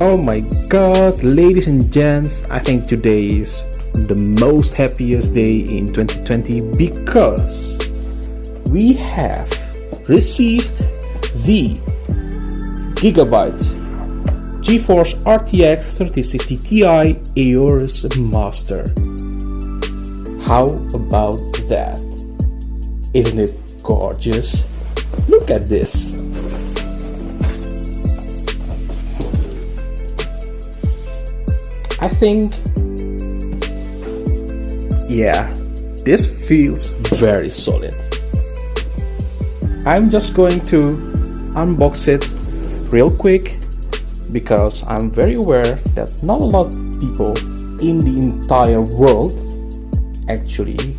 Oh my god, ladies and gents, I think today is the most happiest day in 2020 because we have received the Gigabyte GeForce RTX 3060 Ti Aorus Master. How about that? Isn't it gorgeous? Look at this. I think, yeah, this feels very solid. I'm just going to unbox it real quick because I'm very aware that not a lot of people in the entire world actually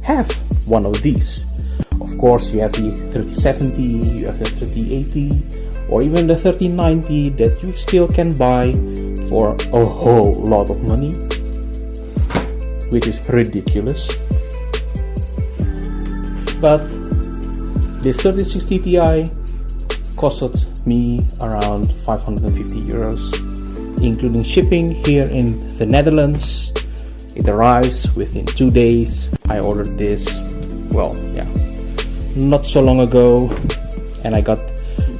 have one of these. Of course, you have the 3070, you have the 3080, or even the 3090 that you still can buy for a whole lot of money, which is ridiculous. But this 3060 Ti costed me around 550 euros, including shipping here in the Netherlands. It arrives within 2 days. I ordered this, well, yeah, not so long ago, and I got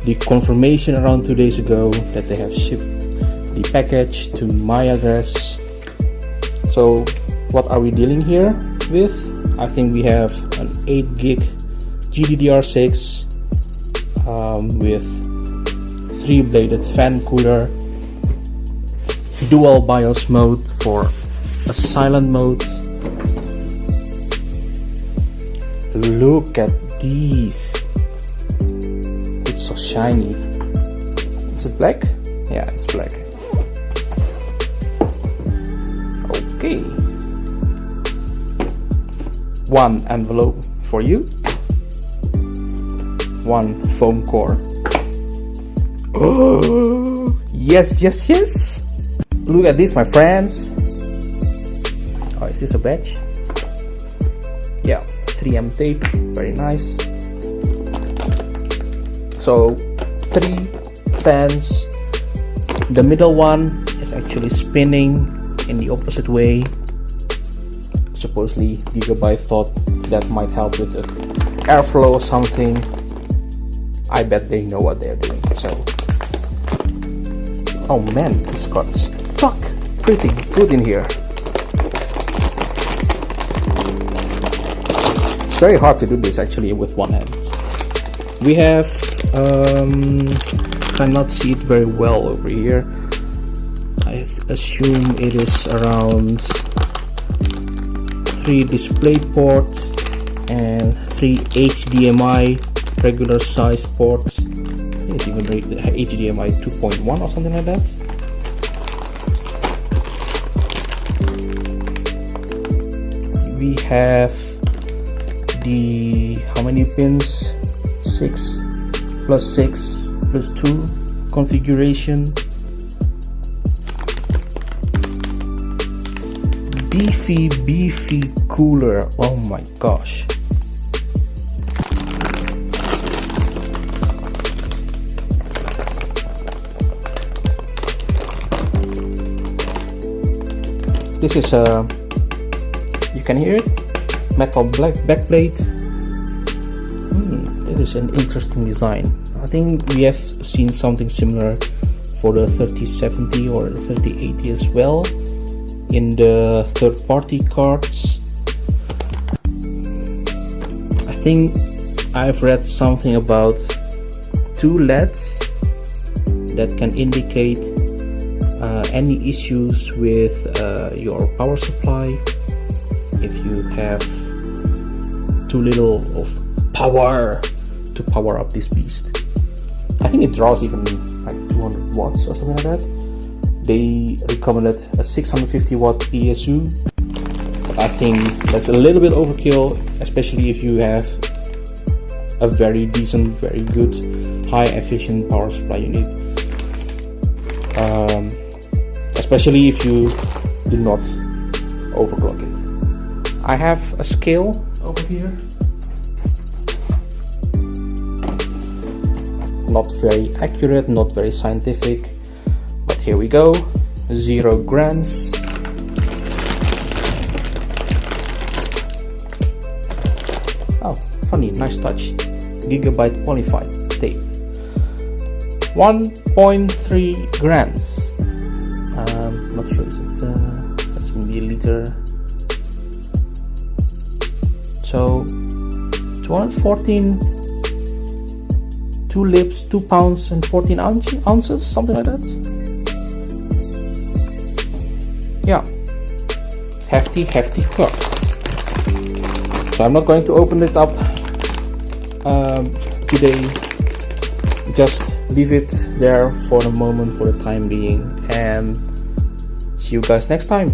the confirmation around 2 days ago that they have shipped the package to my address. So what are we dealing here with? I think we have an 8 gig GDDR6 with 3-bladed fan cooler, dual BIOS mode for a silent mode. Look at these, it's so shiny. Is it black? Yeah, it's black. Okay, one envelope for you, one foam core. Oh, yes, yes, yes. Look at this, my friends. Oh, is this a badge? Yeah, 3M tape, very nice. So 3 fans. The middle one is actually spinning in the opposite way. Supposedly Gigabyte thought that might help with the airflow or something. I bet they know what they're doing. So, oh man, this got stuck pretty good in here. It's very hard to do this actually with one hand. We have cannot see it very well over here. I assume it is around 3 display ports and 3 HDMI regular size ports. I think it's even HDMI 2.1 or something like that. We have the, how many pins? 6 plus 6 plus 2 configuration. Beefy cooler. Oh my gosh. This is a, you can hear it, metal black backplate. That is an interesting design. I think we have seen something similar for the 3070 or the 3080 as well in the third-party cards. I think I've read something about 2 LEDs that can indicate any issues with your power supply. If you have too little of power to power up this beast. I think it draws even like 200 watts or something like that. They recommended a 650 watt ESU. I think that's a little bit overkill, especially if you have a very decent, very good, high efficient power supply unit. Especially if you do not overclock it. I have a scale over here. Not very accurate, not very scientific, but here we go, 0 grams. Oh, funny, nice touch. Gigabyte qualified tape. 1.3 grams. Not sure, is it that's milliliter. So 214, 2 lips, 2 pounds and 14 ounces, something like that. Yeah, hefty work. So I'm not going to open it up today. Just leave it there for a moment, for the time being, and see you guys next time.